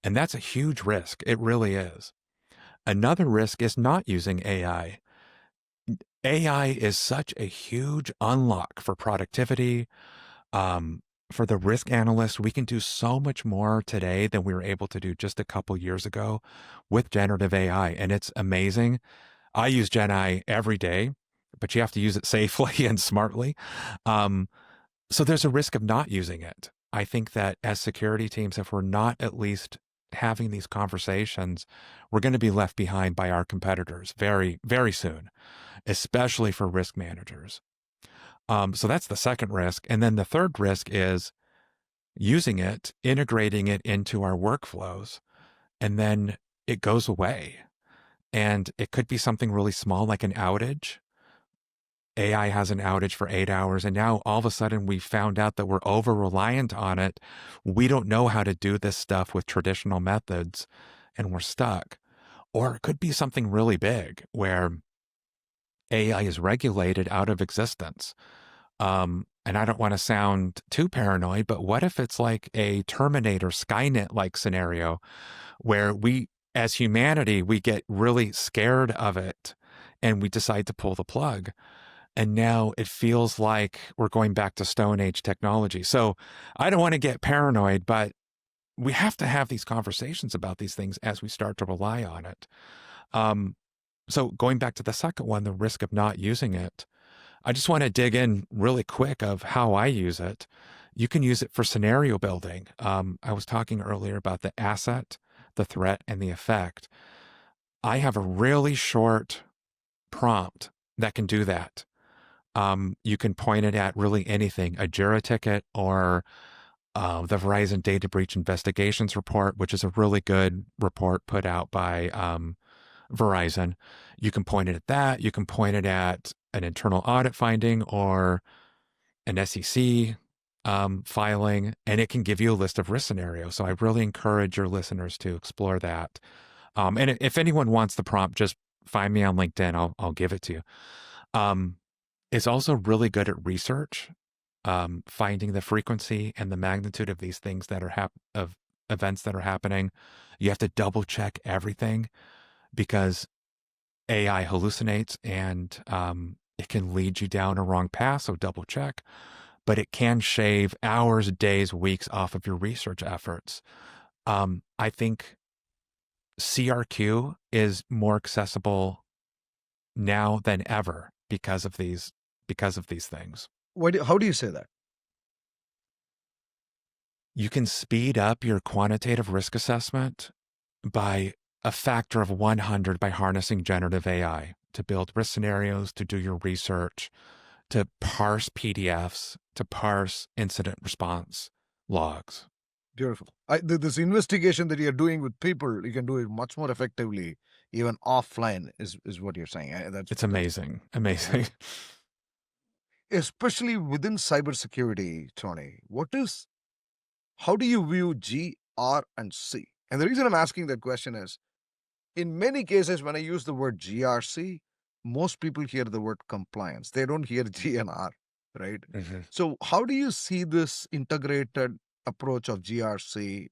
And that's a huge risk. It really is. Another risk is not using AI. AI is such a huge unlock for productivity. For the risk analyst, we can do so much more today than we were able to do just a couple years ago with generative AI. And it's amazing. I use Gen AI every day, but you have to use it safely and smartly. Um, so there's a risk of not using it. I think that as security teams, if we're not at least having these conversations, we're going to be left behind by our competitors very, very soon, especially for risk managers. So that's the second risk. And then the third risk is using it, integrating it into our workflows, and then it goes away. And it could be something really small like an outage. AI has an outage for 8 hours, and now all of a sudden we found out that we're over reliant on it. We don't know how to do this stuff with traditional methods, and we're stuck. Or it could be something really big where AI is regulated out of existence. And I don't want to sound too paranoid, but what if it's like a Terminator Skynet like scenario where we, as humanity, we get really scared of it and we decide to pull the plug? And now it feels like we're going back to Stone Age technology. So I don't want to get paranoid, but we have to have these conversations about these things as we start to rely on it. Um, so going back to the second one, the risk of not using it, I just want to dig in really quick of how I use it. You can use it for scenario building. I was talking earlier about the asset, the threat, and the effect. I have a really short prompt that can do that. You can point it at really anything, a JIRA ticket or the Verizon Data Breach Investigations Report, which is a really good report put out by Verizon. You can point it at that. You can point it at an internal audit finding or an SEC filing, and it can give you a list of risk scenarios. So I really encourage your listeners to explore that. And if anyone wants the prompt, just find me on LinkedIn. I'll give it to you. It's also really good at research, finding the frequency and the magnitude of these things that are of events that are happening. You have to double check everything because AI hallucinates and it can lead you down a wrong path. So double check, but it can shave hours, days, weeks off of your research efforts. I think CRQ is more accessible now than ever because of these things. How do you say that? You can speed up your quantitative risk assessment by a factor of 100 by harnessing generative AI to build risk scenarios, to do your research, to parse PDFs, to parse incident response logs. Beautiful. This investigation that you're doing with people, you can do it much more effectively, even offline, is what you're saying. It's amazing. Amazing. Especially within cybersecurity, Tony. How do you view G, R, and C? And the reason I'm asking that question is, in many cases, when I use the word GRC, most people hear the word compliance. They don't hear G and R, right? Mm-hmm. So how do you see this integrated approach of GRC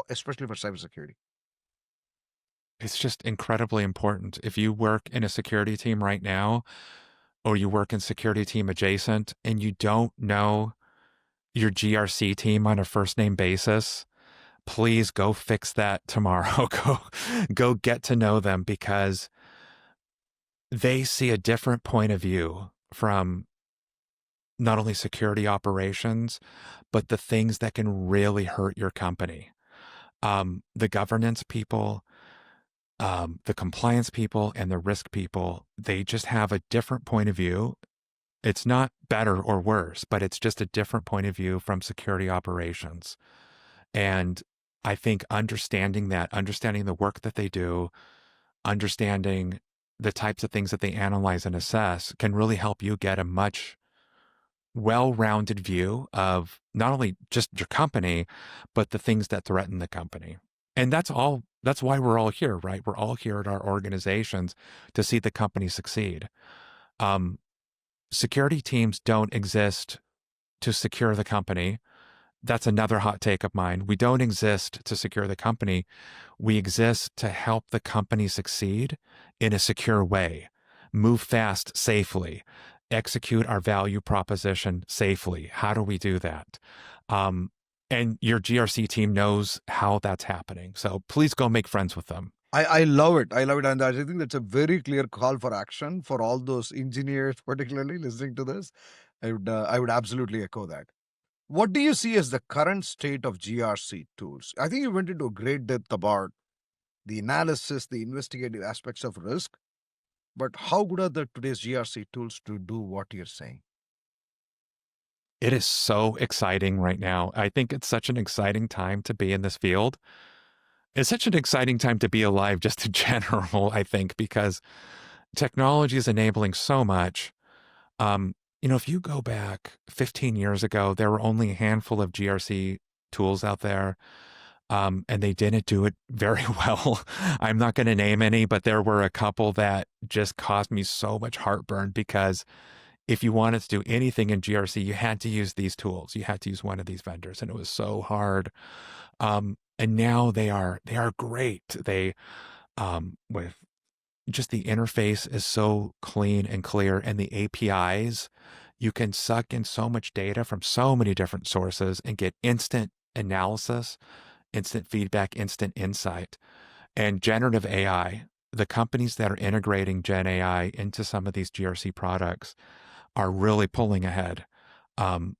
especially for cybersecurity? It's just incredibly important. If you work in a security team right now, or you work in security team adjacent, and you don't know your GRC team on a first name basis, please go fix that tomorrow. Go get to know them because they see a different point of view from not only security operations, but the things that can really hurt your company. The governance people, the compliance people, and the risk people, they just have a different point of view. It's not better or worse, but it's just a different point of view from security operations. And I think understanding that, understanding the work that they do, understanding the types of things that they analyze and assess can really help you get a much well-rounded view of not only just your company, but the things that threaten the company. And that's why we're all here, right? We're all here at our organizations to see the company succeed. Um, Security teams don't exist to secure the company. That's another hot take of mine. We don't exist to secure the company. We exist to help the company succeed in a secure way, move fast safely, execute our value proposition safely. How do we do that? Um, and your GRC team knows how that's happening. So please go make friends with them. I love it. I love it. And I think that's a very clear call for action for all those engineers, particularly listening to this. I would absolutely echo that. What do you see as the current state of GRC tools? I think you went into great depth about the analysis, the investigative aspects of risk, but how good are the today's GRC tools to do what you're saying? It is so exciting right now. I think it's such an exciting time to be in this field. It's such an exciting time to be alive, just in general, I think, because technology is enabling so much. Um, if you go back 15 years ago, there were only a handful of GRC tools out there, and they didn't do it very well. I'm not going to name any, but there were a couple that just caused me so much heartburn because if you wanted to do anything in GRC, you had to use these tools. You had to use one of these vendors, and it was so hard. And now they are great. They with just the interface is so clean and clear, and the APIs, you can suck in so much data from so many different sources and get instant analysis, instant feedback, instant insight. And generative AI, the companies that are integrating Gen AI into some of these GRC products are really pulling ahead,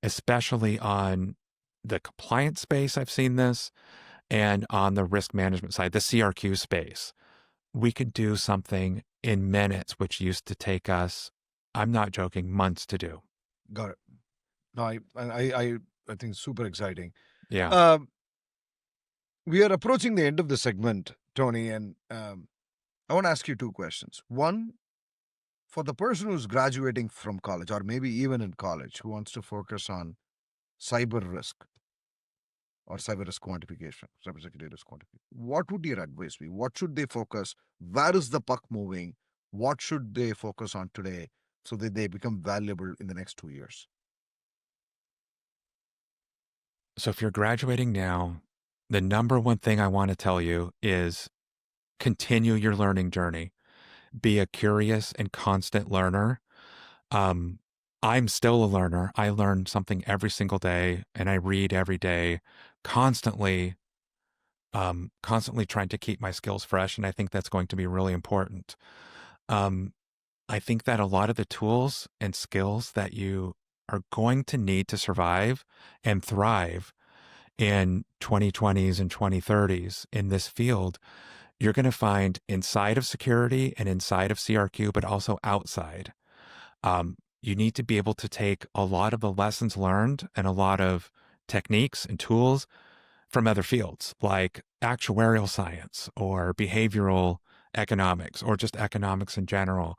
especially on the compliance space. I've seen this, and on the risk management side, the CRQ space. We could do something in minutes, which used to take us, I'm not joking, months to do. Got it. No, I think it's super exciting. Yeah. Um, we are approaching the end of the segment, Tony, and I want to ask you two questions. One, for the person who's graduating from college, or maybe even in college, who wants to focus on cyber risk or cyber risk quantification, cybersecurity risk quantification, what would your advice be? What should they focus? Where is the puck moving? What should they focus on today so that they become valuable in the next 2 years? So if you're graduating now, the number one thing I want to tell you is continue your learning journey. Be a curious and constant learner. I'm still a learner. I learn something every single day, and I read every day, constantly, constantly trying to keep my skills fresh. And I think that's going to be really important. I think that a lot of the tools and skills that you are going to need to survive and thrive in 2020s and 2030s in this field, you're going to find inside of security and inside of CRQ, but also outside. You need to be able to take a lot of the lessons learned and a lot of techniques and tools from other fields like actuarial science or behavioral economics or just economics in general.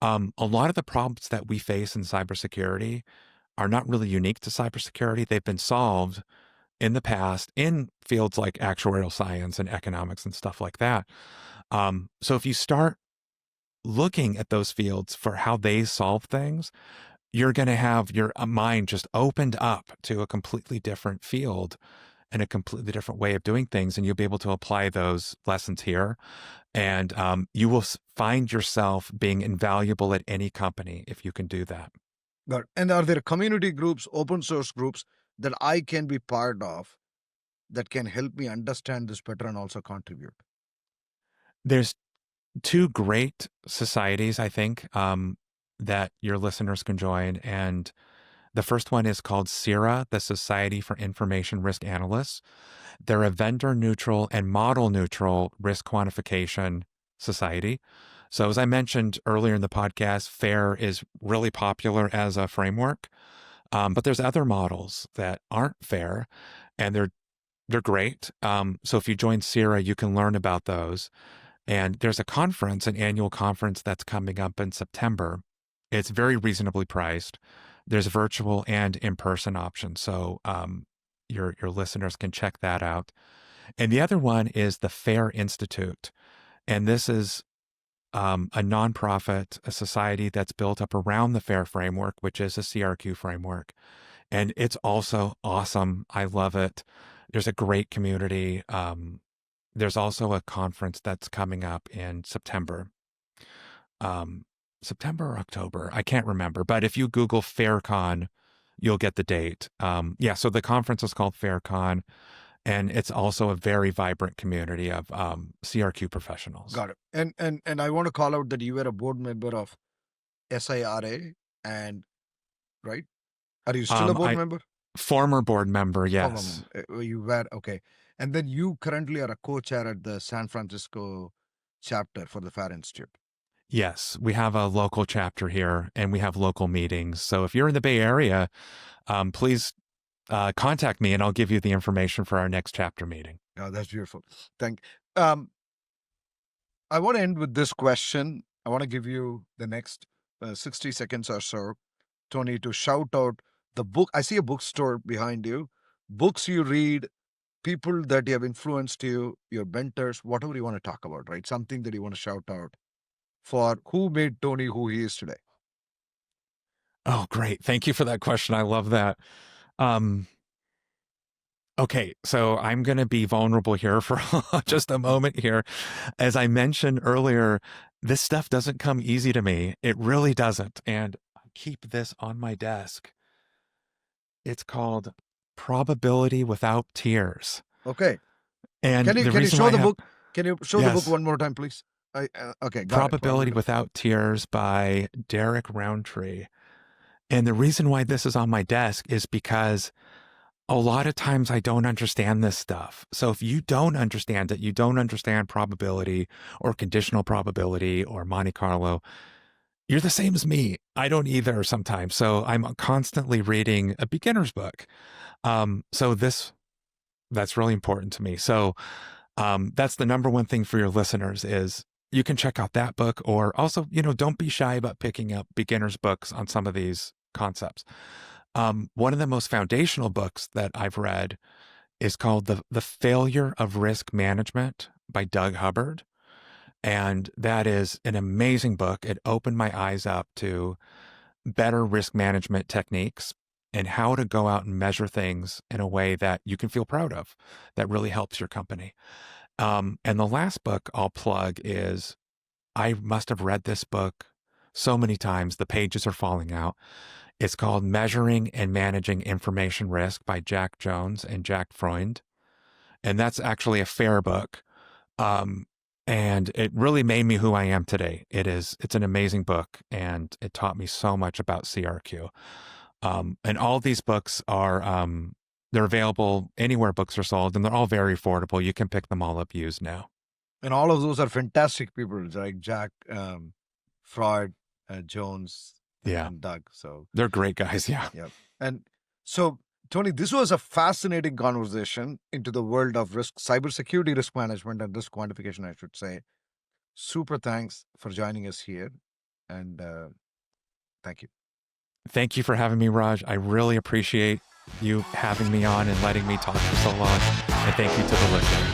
A lot of the problems that we face in cybersecurity are not really unique to cybersecurity. They've been solved in the past in fields like actuarial science and economics and stuff like that. So if you start looking at those fields for how they solve things, you're going to have your mind just opened up to a completely different field and a completely different way of doing things. And you'll be able to apply those lessons here. And you will find yourself being invaluable at any company if you can do that. And are there community groups, open source groups that I can be part of that can help me understand this better and also contribute? There's two great societies, I think, that your listeners can join. And the first one is called CIRA, the Society for Information Risk Analysts. They're a vendor neutral and model neutral risk quantification society. So, as I mentioned earlier in the podcast, FAIR is really popular as a framework, but there's other models that aren't FAIR, and they're great. So, if you join CIRA, you can learn about those. And there's a conference, an annual conference that's coming up in September. It's very reasonably priced. There's virtual and in-person options. So your listeners can check that out. And the other one is the FAIR Institute. And this is a nonprofit, a society that's built up around the FAIR framework, which is a CRQ framework. And it's also awesome. I love it. There's a great community. There's also a conference that's coming up in September. September or October, I can't remember. But if you Google FairCon, you'll get the date. So the conference is called FairCon, and it's also a very vibrant community of CRQ professionals. Got it. And I want to call out that you were a board member of SIRA, and right? Are you still a board member? Former board member, yes. You were, okay. And then you currently are a co-chair at the San Francisco chapter for the FAIR Institute. Yes, we have a local chapter here, and we have local meetings. So if you're in the Bay Area, please contact me, and I'll give you the information for our next chapter meeting. Oh, that's beautiful. I want to end with this question. I want to give you the next 60 seconds or so, Tony, to shout out the book. I see a bookstore behind you. Books you read, people that have influenced you, your mentors, whatever you want to talk about, right? Something that you want to shout out for who made Tony who he is today. Oh, great. Thank you for that question. I love that. Okay, so I'm going to be vulnerable here for just a moment here. As I mentioned earlier, this stuff doesn't come easy to me. It really doesn't. And I keep this on my desk. It's called Probability Without Tears. Okay. And can you show the book? Can you show the book one more time, please? Okay. Probability Without Tears by Derek Roundtree. And the reason why this is on my desk is because a lot of times I don't understand this stuff. So if you don't understand it, you don't understand probability or conditional probability or Monte Carlo, you're the same as me. I don't either sometimes. So I'm constantly reading a beginner's book. That's really important to me. So that's the number one thing for your listeners is you can check out that book, or also, don't be shy about picking up beginner's books on some of these concepts. One of the most foundational books that I've read is called The Failure of Risk Management by Doug Hubbard. And that is an amazing book. It opened my eyes up to better risk management techniques and how to go out and measure things in a way that you can feel proud of, that really helps your company. And the last book I'll plug is, I must have read this book so many times, the pages are falling out. It's called Measuring and Managing Information Risk by Jack Jones and Jack Freund. And that's actually a FAIR book. And it really made me who I am today. It's an amazing book, and it taught me so much about CRQ. And all these books are, they're available anywhere books are sold, and they're all very affordable. You can pick them all up used now. And all of those are fantastic people, like Jack, Freud, Jones, and Doug. So they're great guys. Yeah. And so, Tony, this was a fascinating conversation into the world of cybersecurity risk management and risk quantification, I should say. Super thanks for joining us here. And thank you. Thank you for having me, Raj. I really appreciate you having me on and letting me talk for so long. And thank you to the listener.